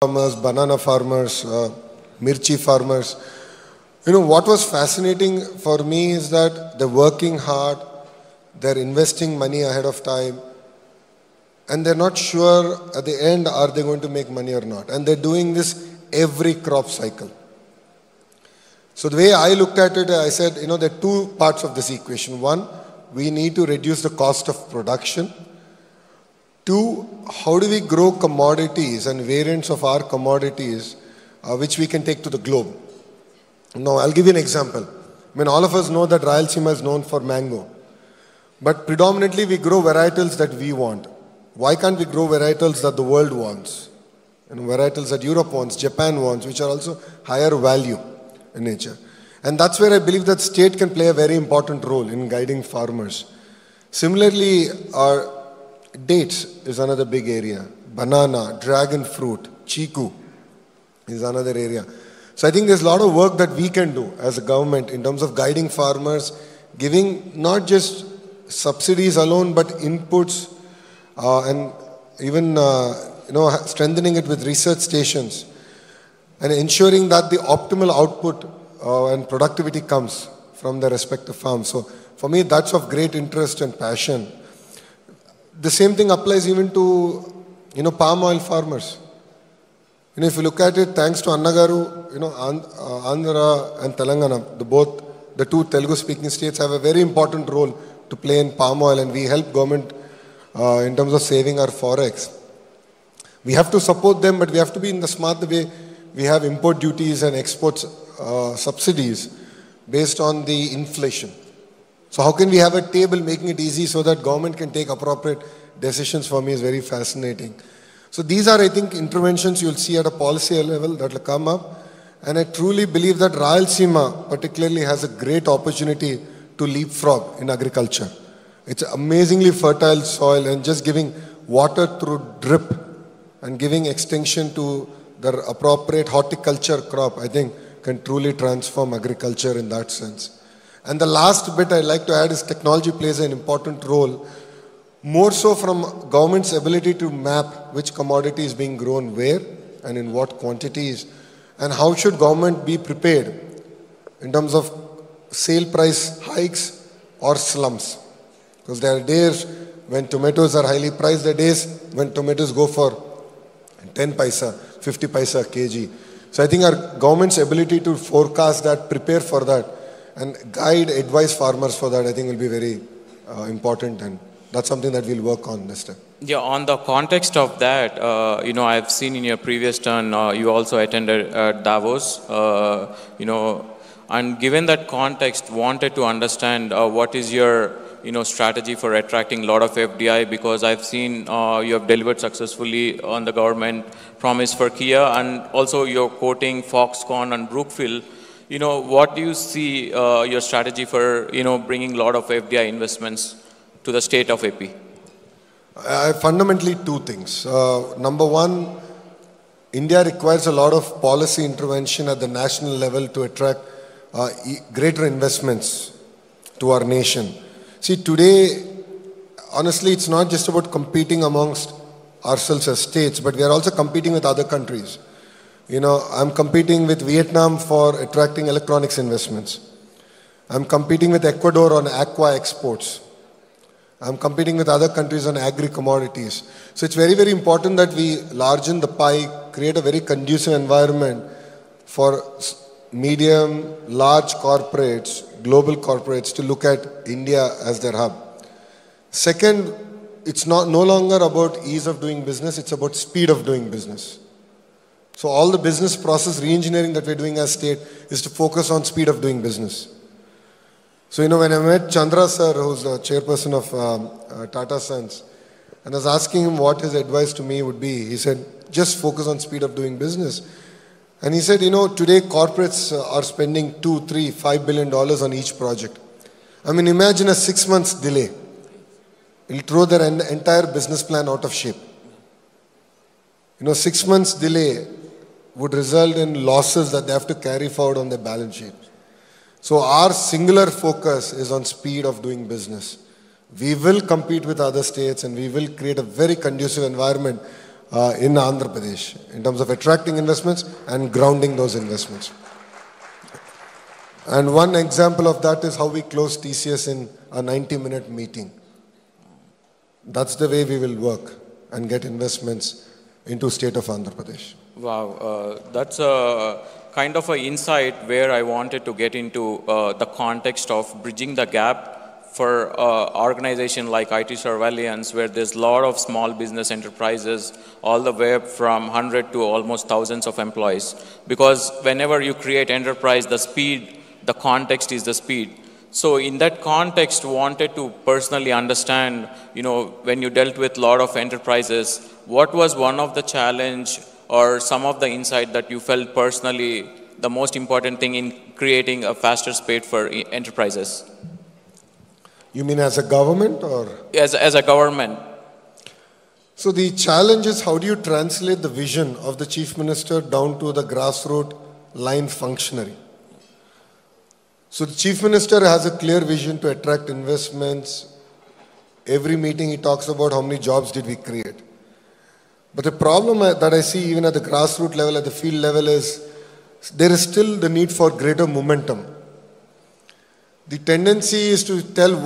farmers, banana farmers, mirchi farmers. What was fascinating for me is that they're working hard, they're investing money ahead of time, and they're not sure at the end are they going to make money or not. And they're doing this every crop cycle. So the way I looked at it, I said, there are two parts of this equation. One, we need to reduce the cost of production. Two, how do we grow commodities and variants of our commodities which we can take to the globe? Now, I'll give you an example. All of us know that Rayalaseema is known for mango. But predominantly, we grow varietals that we want. Why can't we grow varietals that the world wants? Varietals that Europe wants, Japan wants, which are also higher value in nature. And that's where I believe that state can play a very important role in guiding farmers. Similarly, our dates is another big area. Banana, dragon fruit, chiku is another area. So I think there's a lot of work that we can do as a government in terms of guiding farmers, giving not just subsidies alone, but inputs and even strengthening it with research stations and ensuring that the optimal output and productivity comes from the respective farms. So for me, that's of great interest and passion. The same thing applies even to, palm oil farmers. If you look at it, thanks to Annagaru, Andhra and Telangana, the two Telugu-speaking states have a very important role to play in palm oil, and we help government in terms of saving our forex. We have to support them, but we have to be in the smart way. We have import duties and exports subsidies based on the inflation. So how can we have a table making it easy so that government can take appropriate decisions? For me is very fascinating. So these are, I think, interventions you'll see at a policy level that will come up. And I truly believe that Rayalaseema particularly has a great opportunity to leapfrog in agriculture. It's amazingly fertile soil, and just giving water through drip and giving extension to the appropriate horticulture crop, I think, can truly transform agriculture in that sense. And the last bit I'd like to add is technology plays an important role, more so from government's ability to map which commodity is being grown where and in what quantities, and how should government be prepared in terms of sale price hikes or slumps. Because there are days when tomatoes are highly priced, there are days when tomatoes go for 10 paisa, 50 paisa kg. So I think our government's ability to forecast that, prepare for that, and guide, advise farmers for that, I think will be very important, and that's something that we'll work on this time. Yeah, on the context of that, I've seen in your previous turn, you also attended Davos, and given that context, wanted to understand what is your strategy for attracting a lot of FDI, because I've seen you have delivered successfully on the government promise for Kia, and also you're quoting Foxconn and Brookfield. What do you see your strategy for, bringing a lot of FDI investments to the state of AP? Fundamentally, two things. Number one, India requires a lot of policy intervention at the national level to attract greater investments to our nation. See, today, honestly, it's not just about competing amongst ourselves as states, but we are also competing with other countries. I'm competing with Vietnam for attracting electronics investments. I'm competing with Ecuador on aqua exports. I'm competing with other countries on agri-commodities. So it's very, very important that we largen the pie, create a very conducive environment for medium, large corporates, global corporates to look at India as their hub. Second, it's no longer about ease of doing business, it's about speed of doing business. So all the business process re-engineering that we're doing as state is to focus on speed of doing business. So, when I met Chandra sir, who's the chairperson of Tata Sons, and I was asking him what his advice to me would be, he said, just focus on speed of doing business. And he said, today corporates are spending $2, $3, $5 billion on each project. Imagine a 6 months delay. It'll throw their entire business plan out of shape. 6 months delay would result in losses that they have to carry forward on their balance sheet. So our singular focus is on speed of doing business. We will compete with other states, and we will create a very conducive environment in Andhra Pradesh in terms of attracting investments and grounding those investments. And one example of that is how we closed TCS in a 90-minute meeting. That's the way we will work and get investments into state of Andhra Pradesh. Wow, that's a kind of an insight where I wanted to get into the context of bridging the gap for organization like IT surveillance, where there's a lot of small business enterprises, all the way up from 100 to almost thousands of employees. Because whenever you create enterprise, the speed, the context is the speed. So in that context, wanted to personally understand, when you dealt with a lot of enterprises, what was one of the challenge or some of the insight that you felt personally the most important thing in creating a faster speed for enterprises? You mean as a government or? As a government. So the challenge is, how do you translate the vision of the chief minister down to the grassroots line functionary? So the chief minister has a clear vision to attract investments. Every meeting he talks about how many jobs did we create. But the problem that I see even at the grassroots level, at the field level, is there is still the need for greater momentum. The tendency is to tell